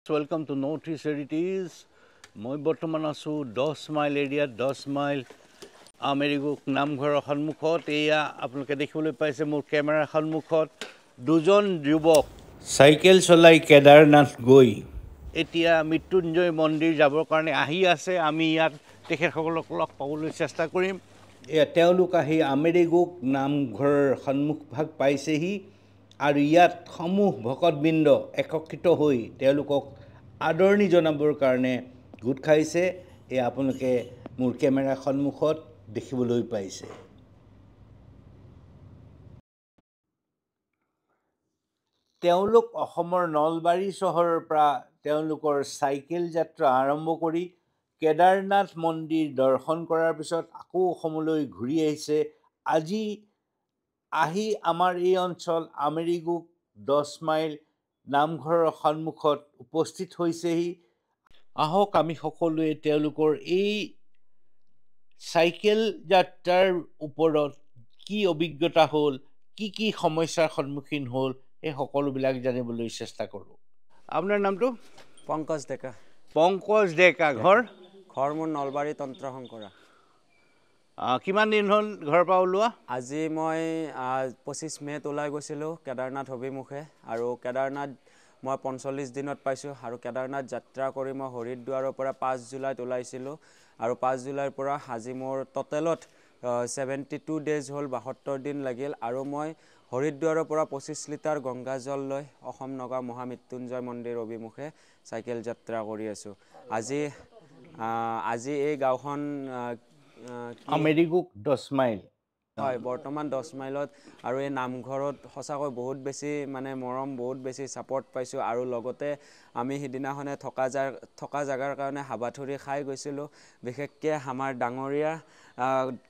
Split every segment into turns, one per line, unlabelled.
Welcome to Northeast Heritage. মই বৰ্তমান আছোঁ 10 মাইল এৰিয়াত 10 মাইল আমেৰিগো নামঘৰৰ সন্মুখত। এয়া আপোনালোকে দেখিবলৈ পাইছে মোৰ কেমেৰাৰ সন্মুখত দুজন যুৱক চাইকেল চলাই কেদাৰনাথ গৈ এতিয়া মৃত্যুঞ্জয় মন্দিৰ যাবৰ কাৰণে আহি আছে। আমি ইয়াত তেখেতসকলক লগ পাবলৈ চেষ্টা কৰিম। এয়া তেওঁলোক আহি আমেৰিগো নামঘৰৰ সন্মুখভাগ পাইছেহি আৰু ইয়াত সমূহ ভকতবৃন্দ একত্ৰিত হৈ তেওঁলোকক আদৰণি জনাবৰ কাৰণে গোট খাইছে। এয়া আপোনালোকে মোৰ কেমেৰাৰ সন্মুখত দেখিবলৈ পাইছে। তেওঁলোক অসমৰ নলবাৰী চহৰৰ পৰা তেওঁলোকৰ চাইকেল যাত্ৰা আৰম্ভ কৰি কেদাৰনাথ মন্দিৰ দৰ্শন কৰাৰ পিছত আকৌ অসমলৈ ঘূৰি আহিছে। আজি আহি আমাৰ এই অঞ্চল আমেৰিগো 10 মাইল নামঘৰৰ সন্মুখত উপস্থিত হৈছেহি। আহক আমি সকলোৱে তেওঁলোকৰ এই চাইকেল যাত্ৰাৰ ওপৰত কি অভিজ্ঞতা হ'ল, কি সমস্যাৰ সন্মুখীন হ'ল, এই সকলোবিলাক জানিবলৈ চেষ্টা কৰোঁ। আপোনাৰ নামটো?
পংকজ ডেকা।
পংকজ ডেকা।
ঘৰ মোৰ নলবাৰী তন্ত্ৰ শংকৰা।
কিমান দিন হ'ল ঘৰৰ পৰা ওলোৱা?
আজি মই 25 মে'ত ওলাই গৈছিলোঁ কেদাৰনাথ অভিমুখে আৰু কেদাৰনাথ মই 45 দিনত পাইছোঁ আৰু কেদাৰনাথ যাত্ৰা কৰি মই হৰিদ্বাৰৰ পৰা 5 জুলাইত ওলাইছিলোঁ আৰু 5 জুলাইৰ পৰা আজি মোৰ ট'টেলত 72 ডেজ হ'ল, 72 দিন লাগিল আৰু মই হৰিদ্বাৰৰ পৰা 25 লিটাৰ গংগাজল লৈ অসম নগাঁও মহামৃত্যুঞ্জয় মন্দিৰ অভিমুখে চাইকেল যাত্ৰা কৰি আছোঁ। আজি এই গাঁওখন
আমেৰিগো 10 মাইল
হয়, বৰ্তমান 10 মাইলত আৰু এই নামঘৰত সঁচাকৈ বহুত বেছি মানে মৰম, বহুত বেছি ছাপৰ্ট পাইছোঁ আৰু লগতে আমি সিদিনাখনে থকা জেগাৰ কাৰণে হাবাথুৰি খাই গৈছিলোঁ। বিশেষকৈ আমাৰ ডাঙৰীয়া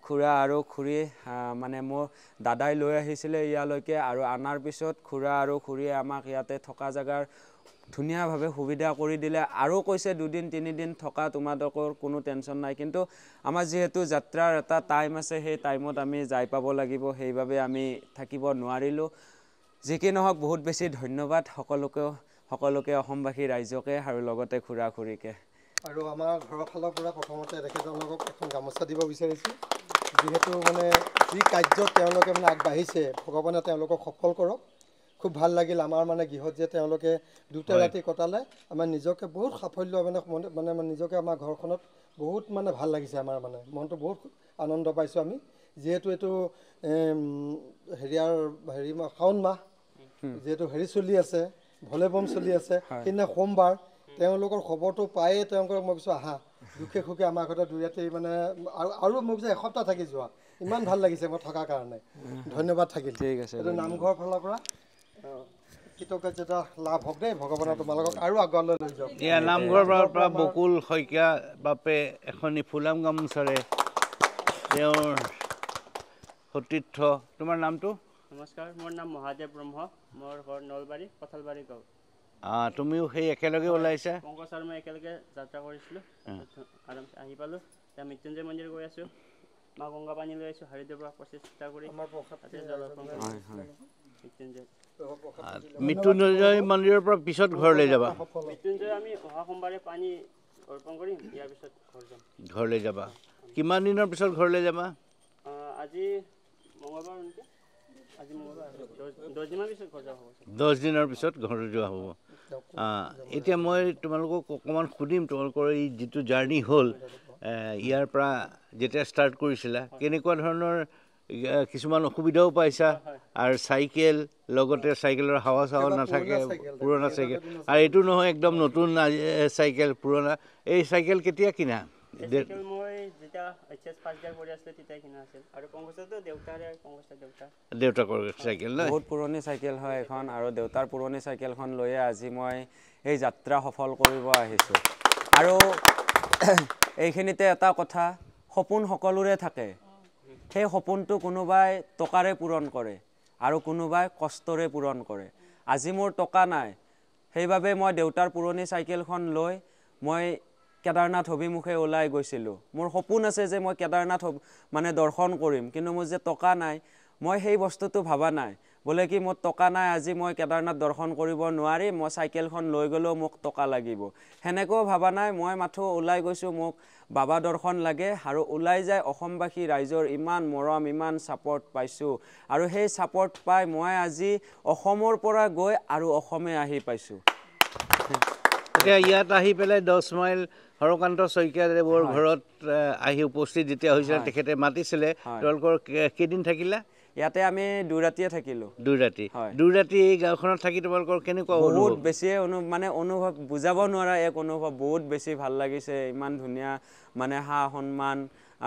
খুৰা আৰু খুৰী মানে মোৰ দাদাই লৈ আহিছিলে ইয়ালৈকে আৰু অনাৰ পিছত খুৰা আৰু খুৰীয়ে আমাক ইয়াতে থকা জেগাৰ ধুনীয়াভাৱে সুবিধা কৰি দিলে আৰু কৈছে 2-3 দিন থকা তোমালোকৰ কোনো টেনশ্যন নাই, কিন্তু আমাৰ যিহেতু যাত্ৰাৰ এটা টাইম আছে, সেই টাইমত আমি যাই পাব লাগিব, সেইবাবে আমি থাকিব নোৱাৰিলোঁ। যি কি নহওক বহুত বেছি ধন্যবাদ সকলোকে অসমবাসী ৰাইজকে আৰু লগতে খুৰা খুৰীকে।
আৰু আমাৰ ঘৰৰ ফালৰ পৰা প্ৰথমতে তেখেতলোকক এখন গামোচা দিব বিচাৰিছোঁ, যিহেতু মানে যি কাৰ্যত তেওঁলোকে মানে আগবাঢ়িছে, ভগৱানে তেওঁলোকক সফল কৰক। খুব ভাল লাগিল আমাৰ মানে গৃহত যে তেওঁলোকে 2টা ৰাতি কটালে, আমাৰ নিজকে বহুত সাফল্য মানে নিজকে আমাৰ ঘৰখনত বহুত মানে ভাল লাগিছে। আমাৰ মানে মনটো বহুত আনন্দ পাইছোঁ আমি, যিহেতু এইটো শাওণ মাহ, যিহেতু চলি আছে, ভলেবম চলি আছে, সেইদিনা সোমবাৰ তেওঁলোকৰ খবৰটো পায়েই তেওঁলোকক মই কৈছোঁ আহা দুখে সুখে আমাৰ ঘৰতে 2 ৰাতি মানে আৰু মই কৈছোঁ এসপ্তাহ থাকি যোৱা। ইমান ভাল লাগিছে মই থকাৰ কাৰণে। ধন্যবাদ থাকিল।
ঠিক আছে।
এইটো নামঘৰৰ ফালৰ পৰা কৃতজ্ঞতা লাভ হওক দেই, ভগৱানে তোমালোকক আৰু আগলৈ লৈ যাওক।
এয়া নামঘৰৰ পৰা বকুল শইকীয়া বাপে এখনি ফুলাম গামোচাৰে তেওঁৰ সতীৰ্থ। তোমাৰ নামটো?
নমস্কাৰ, মোৰ নাম মহাদেৱ ব্ৰহ্ম, মোৰ ঘৰ নলবাৰী কঠালবাৰী গাঁও।
তুমিও সেই একেলগে ওলাইছা?
পংকজ আৰু মই একেলগে যাত্ৰা কৰিছিলোঁ, আৰামছে আহি পালোঁ। এতিয়া মৃত্যুঞ্জয় মন্দিৰ গৈ আছোঁ, মা গংগা পানী লৈ আছোঁ হৰিদ্বাৰৰ পৰা 25 লিটাৰ কৰি
মৃত্যুঞ্জয় মন্দিৰৰ পৰা পিছত ঘৰলৈ যাবা?
মৃত্যুঞ্জয় আমি অহা সোমবাৰে পানী অৰ্পণ কৰিম, ইয়াৰ পিছত ঘৰ যাম।
ঘৰলৈ যাবা? কিমান দিনৰ পিছত ঘৰলৈ যাবা?
আজি মঙলবাৰ নেকি? আজি মঙলবাৰ, 10 দিনৰ পিছত ঘৰ যোৱা হ'ব।
10 দিনৰ পিছত ঘৰ যোৱা হ'ব। এতিয়া মই তোমালোকক অকণমান সুধিম, তোমালোকৰ এই যিটো জাৰ্ণি হ'ল, ইয়াৰ পৰা যেতিয়া ষ্টাৰ্ট কৰিছিলা কেনেকুৱা ধৰণৰ কিছুমান অসুবিধাও পাইছা? আৰু চাইকেল লগতে চাইকেলৰ হাৱা চাৱা নাথাকে, পুৰণা চাইকেল, আৰু এইটো নহয় একদম নতুন চাইকেল, পুৰণা। এই চাইকেল কেতিয়া কিনা?
মই যেতিয়া HS ফাৰ্ষ্ট ইয়াৰ পঢ়ি আছিলোঁ তেতিয়াই কিনা আছিল, আৰু পংকজতো
দেউতাকৰ চাইকেল নহয়?
বহুত পুৰণি চাইকেল হয় এখন, আৰু দেউতাৰ পুৰণি চাইকেলখন লৈয়ে আজি মই এই যাত্ৰা সফল কৰিব আহিছোঁ। আৰু এইখিনিতে এটা কথা, সপোন সকলোৰে থাকে, সেই সপোনটো কোনোবাই টকাৰে পূৰণ কৰে আৰু কোনোবাই কষ্টৰে পূৰণ কৰে। আজি মোৰ টকা নাই, সেইবাবে মই দেউতাৰ পুৰণি চাইকেলখন লৈ মই কেদাৰনাথ অভিমুখে ওলাই গৈছিলোঁ। মোৰ সপোন আছে যে মই কেদাৰনাথ মানে দৰ্শন কৰিম, কিন্তু মোৰ যে টকা নাই, মই সেই বস্তুটো ভবা নাই। বোলে কি মোৰ টকা নাই আজি মই কেদাৰনাথ দৰ্শন কৰিব নোৱাৰিম মই চাইকেলখন লৈ গ'লেও মোক টকা লাগিব হেনেকৈ ভাবা নাই মই মাথো ওলাই গৈছোঁ মোক বাবা দৰ্শন লাগে আৰু ওলাই যায় অসমবাসী ৰাইজৰ ইমান মৰম ইমান সাপোৰ্ট পাইছোঁ আৰু সেই সাপোৰ্ট পাই মই আজি অসমৰ পৰা গৈ আৰু অসমে আহি পাইছোঁ
এতিয়া ইয়াত আহি পেলাই 10 মাইল হৰকান্ত শইকীয়াদেৱৰ ঘৰত আহি উপস্থিত যেতিয়া হৈছিল তেখেতে মাতিছিলে তেওঁলোকৰ কেইদিন থাকিলা
ইয়াতে আমি 2 ৰাতিয়ে থাকিলো
2 ৰাতি এই গাঁওখনত থাকি তোমালোকৰ কেনেকুৱা
বহুত বেছি মানে অনুভৱ বুজাব নোৱাৰা এক অনুভৱ বহুত বেছি ভাল লাগিছে ইমান ধুনীয়া মানে হা সন্মান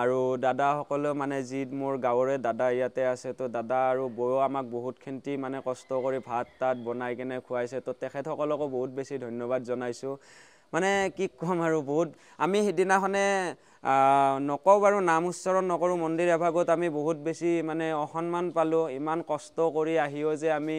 আৰু দাদা সকলে মানে যি মোৰ গাঁৱৰে দাদা ইয়াতে আছে তো দাদা আৰু বয়ো আমাক বহুত খিন্তি মানে কষ্ট কৰি ভাত তাত বনাই কেনে খুৱাইছে তো তেখেত সকলকো বহুত বেছি ধন্যবাদ জনাইছো মানে কি কম আৰু বহুত আমি হিদিনাখনে নকও বাৰু নাম উচ্চাৰণ নকৰো মন্দিৰ এভাগত আমি বহুত বেছি মানে অসন্মান পালো ইমান কষ্ট কৰি আহিও যে আমি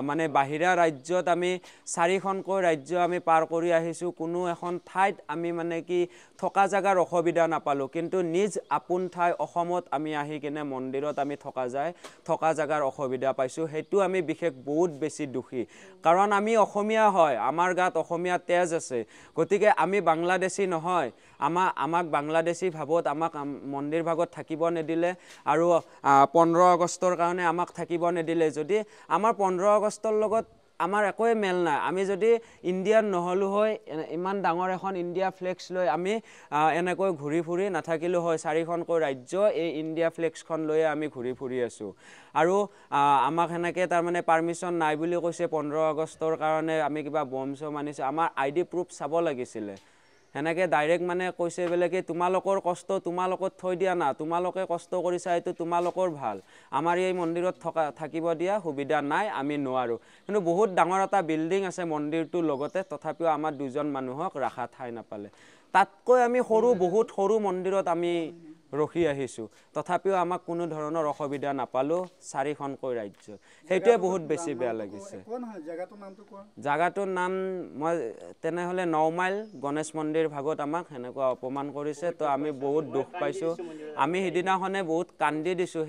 মানে বাহিৰা ৰাজ্যত আমি 4খনকৈ ৰাজ্য আমি পাৰ কৰি আহিছো কোনো এখন ঠাইত আমি মানে কি থকা জাগাৰ অসুবিধা নাপালো কিন্তু নিজ আপোন ঠাই অসমত আমি আহি কিনে মন্দিৰত আমি থকা জাগাৰ অসুবিধা পাইছো হেতু আমি বিশেষ বহুত বেছি দুখী কাৰণ আমি অসমীয়া হয় আমাৰ গাত অসমীয়া তেজ আছে গতিকে আমি বাংলাদেশী নহয় আমাক বাংলাদেশী ভাবত আমাক মন্দিৰ ভাগত থাকিব নেদিলে আৰু 15 আগষ্টৰ কাৰণে আমাক থাকিব নেদিলে যদি আমাৰ 15 আগষ্টৰ লগত আমাৰ একোই মেল নাই আমি যদি ইন্ডিয়ান নহলু হয় ইমান ডাঙৰ এখন ইন্ডিয়া ফ্লেক্স লৈ আমি এনেকৈ ঘুৰি ফুৰি নাথাকিলো হয় 4খনকৈ ৰাজ্য এই ইন্ডিয়া ফ্লেক্সখন লৈ আমি ঘুৰি ফুৰি আছো আৰু আমাক হেনেকে তাৰ মানে পাৰমিশন নাই বুলি কৈছে 15 আগষ্টৰ কাৰণে আমি কিবা বমছ মানিছো আমাৰ আইডি প্ৰুফ চাব লাগিছিল হেনেকে ডাইৰেক্ট মানে কৈছে বেলে কি তোমালোকৰ কষ্ট তোমালোকত থৈ দিয়া না তোমালোকে কষ্ট কৰিছা এটো তোমালোকৰ ভাল আমাৰ এই মন্দিৰত থাকিব দিয়া সুবিধা নাই আমি নোৱাৰো কিন্তু বহুত ডাঙৰ এটা বিল্ডিং আছে মন্দিৰটো লগতে তথাপিও আমাৰ দুজন মানুহক ৰাখা ঠাই নাপালে তাতকৈ আমি বহুত সৰু মন্দিৰত আমি ৰখি আহিছো তথাপিও আমাক কোনো ধৰণৰ অসুবিধা নাপালো 4খনকৈ ৰাজ্য হেতুৱে বহুত বেছি বেয়া লাগিছে
কোন হয় জায়গাটোৰ নামটো কোৱা
জাগাটোৰ নাম মই তেনেহলে 9 মাইল গণেশ মন্দিৰ ভাগত আমাক হেনেকুৱা অপমান কৰিছে তো আমি বহুত দুখ পাইছো আমি হিদিনাখনে বহুত কান্দি দিছো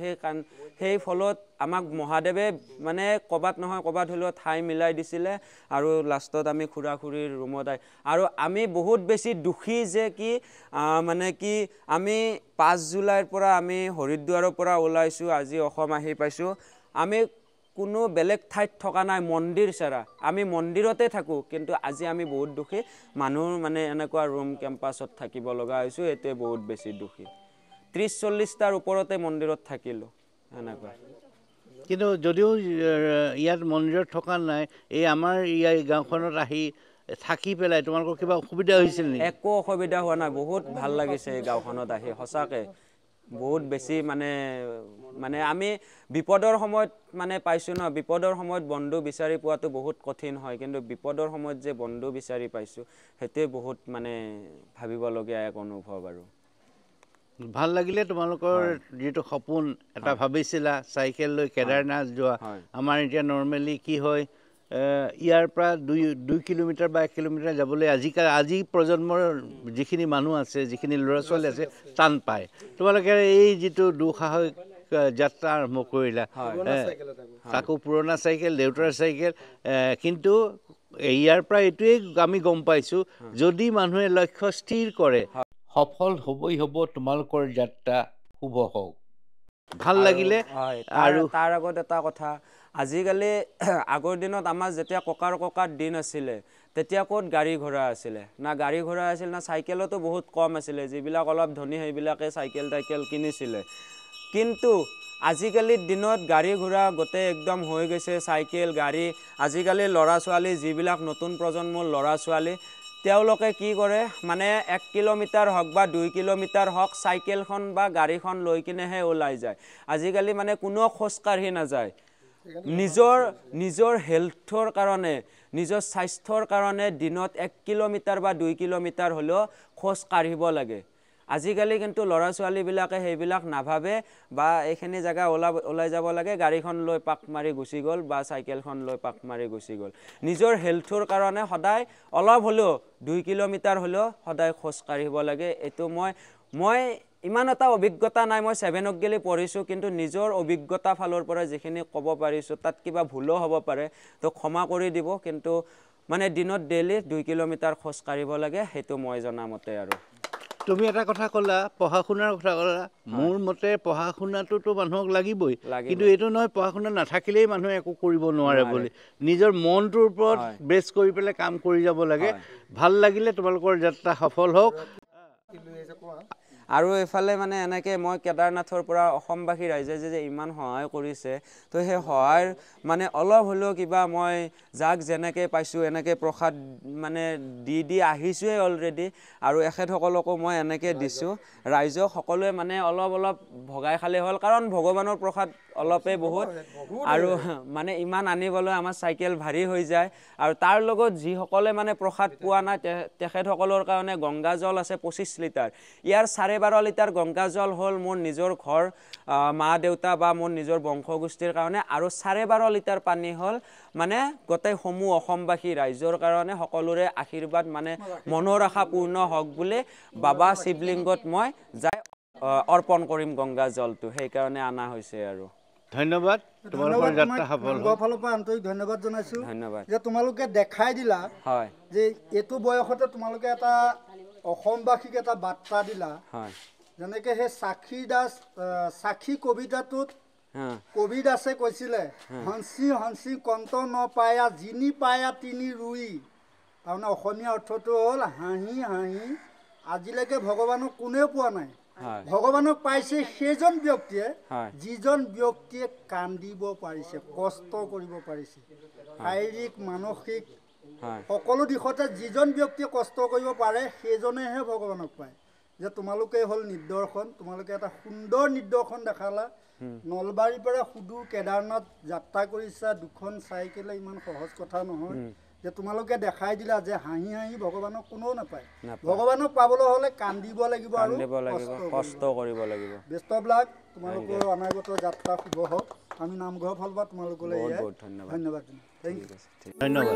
সেই ফলত আমাক মহাদেৱে মানে কবাত নহয় কবাত হলো ঠাই মিলাই দিছিলে আৰু লাষ্টত আমি খুৰাখুৰীৰ ৰুমত আৰু আমি বহুত বেছি দুখী যে কি মানে কি আমি 5 জুলাইৰ পৰা আমি হৰিদ্বাৰৰ পৰা ওলাইছো আজি অসম আহি পাইছো আমি কোনো বেলেগ ঠাইত থকা নাই মন্দিৰ ছাৰা আমি মন্দিৰতে থাকো কিন্তু আজি আমি বহুত দুখী মানুহ মানে এনেকুৱা ৰুম কেম্পাছত থাকিব লগা হৈছো এতে বহুত বেছি দুখী 30-40 টাৰ ওপৰতে মন্দিৰত থাকিলো এনেকুৱা
কিন্তু যদিও ইয়াত মন্দিৰত থকা নাই এই আমাৰ এই গাঁওখনত আহি থাকি পেলাই তোমালোকৰ কিবা অসুবিধা হৈছিল নি
একো অসুবিধা হোৱা নাই বহুত ভাল লাগিছে এই গাঁওখনত আহি সঁচাকে বহুত বেছি মানে আমি বিপদৰ সময়ত মানে পাইছো ন বিপদৰ সময়ত বন্ধু বিচাৰি পোৱাটো বহুত কঠিন হয় কিন্তু বিপদৰ সময়ত যে বন্ধু বিচাৰি পাইছো হেতে বহুত মানে ভাবিবলগীয়া এক অনুভৱ আৰু
ভাল লাগিলে তোমালোকৰ যেটো সপোন এটা ভাবিছিলা সাইকেল লৈ কেদাৰনাথ যোৱা আমাৰ এতিয়া নৰমালি কি হয় ইয়াৰ পৰা 2 কিলোমিটাৰ বা 1 কিলোমিটাৰ যাবলৈ আজি প্ৰজন্মৰ যিখিনি মানুহ আছে যিখিনি ল'ৰা ছোৱালী আছে টান পায় তোমালোকে এই যেটো দুঃসাহসিক যাত্ৰা আৰম্ভ কৰিলা তাকো পুৰণা চাইকেল দেউতাৰ চাইকেল কিন্তু ইয়াৰ পৰা এটোই আমি গম পাইছো যদি মানুহে লক্ষ্য স্থিৰ কৰে সফল হবই হব তোমালোকৰ যাত্ৰা শুভ হওক ভাল লাগিলে
আৰু তাৰ আগত এটা কথা আজিকালি আগৰ দিনত আমাৰ যেতিয়া ককাৰ দিন আছিল তেতিয়া কোত গাড়ী ঘোঁৰা আছিল না গাড়ী ঘোঁৰা আছিল না সাইকেলতো বহুত কম আছিল যিবিলাক অলপ ধনী সেইবিলাকে সাইকেল কিনিছিল কিন্তু আজিকালিৰ দিনত গাড়ী ঘোঁৰা গতে একদম হৈ গৈছে সাইকেল গাড়ী আজিকালি লৰা ছোৱালী যিবিলাক নতুন প্ৰজন্মৰ লৰা ছোৱালী তেওঁলোকে কি কৰে মানে 1 কিলোমিটাৰ হক বা 2 কিলোমিটাৰ হক সাইকেলখন বা গাড়ীখন লৈ কিনেহে ওলাই যায় আজিকালি মানে কোনো খোজকাঢ়ি না যায় নিজৰ হেলথৰ কাৰণে নিজৰ স্বাস্থ্যৰ কাৰণে দিনত 1 কিলোমিটাৰ বা 2 কিলোমিটাৰ হলো খোজ কাঢ়িব লাগে আজিকালি কিন্তু লৰা ছোৱালী বিলাকে হেইবিলাক নাভাবে বা এইখিনি জায়গা ওলাই যাব লাগে গাড়ীখন লৈ পাক মাৰি গুচি গল বা সাইকেলখন লৈ পাক মাৰি গুচি গল নিজৰ হেলথৰ কাৰণে সদায় অলপ হলো 2 কিলোমিটাৰ হলো সদায় খোজ কাঢ়িব লাগে এটো মই ইমান এটা অভিজ্ঞতা নাই মই 7ক গেলি পঢ়িছোঁ কিন্তু নিজৰ অভিজ্ঞতা ফালৰ পৰা যিখিনি ক'ব পাৰিছোঁ তাত কিবা ভুলো হ'ব পাৰে তো ক্ষমা কৰি দিব কিন্তু মানে দিনত ডেইলি 2 কিলোমিটাৰ খোজ কাঢ়িব লাগে সেইটো মই জনামতে আৰু
তুমি এটা কথা ক'লা পঢ়া শুনাৰ কথা ক'লা মোৰ মতে পঢ়া শুনাটোতো মানুহক লাগিবই কিন্তু এইটো নহয় পঢ়া শুনা নাথাকিলেই মানুহে একো কৰিব নোৱাৰে বুলি নিজৰ মনটোৰ ওপৰত বেছ কৰি পেলাই কাম কৰি যাব লাগে ভাল লাগিলে তোমালোকৰ যাত্ৰা সফল হওক
আৰু এফালে মানে এনেকৈ মই কেদাৰনাথৰ পৰা অসমবাসী ৰাইজে যে ইমান সহায় কৰিছে তো সেই সহায়ৰ মানে অলপ হ'লেও কিবা মই যাক যেনেকৈ পাইছোঁ এনেকৈ প্ৰসাদ মানে দি আহিছোঁৱে অলৰেডি আৰু এখেতসকলকো মই এনেকৈ দিছোঁ ৰাইজক সকলোৱে মানে অলপ ভগাই খালে হ'ল কাৰণ ভগৱানৰ প্ৰসাদ অলপেই বহুত আৰু মানে ইমান আনিবলৈ আমাৰ চাইকেল ভাৰী হৈ যায় আৰু তাৰ লগত যিসকলে মানে প্ৰসাদ পোৱা নাই তেখেতসকলৰ কাৰণে গংগা জল আছে 25 লিটাৰ ইয়াৰ 12.5 লিটাৰ গংগা জল হ'ল মোৰ নিজৰ ঘৰ মা দেউতা বা মোৰ নিজৰ বংশগোষ্ঠীৰ কাৰণে আৰু 12.5 লিটাৰ পানী হ'ল মানে গোটেই সমূহ অসমবাসী ৰাইজৰ কাৰণে সকলোৰে আশীৰ্বাদ মানে মনৰ আশা পূৰ্ণ হওক বুলি বাবা শিৱলিংগত মই যাই অৰ্পণ কৰিম গংগা জলটো সেইকাৰণে আনা হৈছে আৰু
ধন্যবাদ তোমালোকৰ যাত্ৰা সফল
হওক ফালৰ পৰা আন্তৰিক ধন্যবাদ জনাইছোঁ
ধন্যবাদ
যে তোমালোকে দেখাই দিলা
হয়
যে এইটো বয়সতে তোমালোকে এটা অসমবাসীক এটা বাৰ্তা দিলা
হয়
যেনেকৈ সেই সাক্ষী কবিতাটোত কবি দাসে কৈছিলে হংসি কন্ত নপায়া যিনি পায়া তিনি ৰুই তাৰমানে অসমীয়া অৰ্থটো হ'ল হাঁহি আজিলৈকে ভগৱানক কোনেও পোৱা নাই ভগৱানক পাইছে সেইজন ব্যক্তিয়ে যিজন ব্যক্তিয়ে কান্দিব পাৰিছে কষ্ট কৰিব পাৰিছে শাৰীৰিক মানসিক সকলো দিশতে যিজন ব্যক্তিয়ে কষ্ট কৰিব পাৰে সেইজনেহে ভগৱানক পায় যে তোমালোকে হ'ল নিদৰ্শন তোমালোকে এটা সুন্দৰ নিদৰ্শন দেখালা নলবাৰীৰ পৰা সুদূৰ কেদাৰনাথ যাত্ৰা কৰিছা দুখন চাইকেলে ইমান সহজ কথা নহয় যে তোমালোকে দেখাই দিলা যে হাঁহি ভগৱানক কোনেও নাপায় ভগৱানক পাবলৈ হ'লে কান্দিব লাগিব আৰু
কষ্ট কৰিব লাগিব
বেষ্ট অফ লাক তোমালোকৰ অনাগত যাত্ৰা শুভ হওক আমি নামঘৰৰ ফালৰ পৰা তোমালোকলৈ ধন্যবাদ
ধন্যবাদ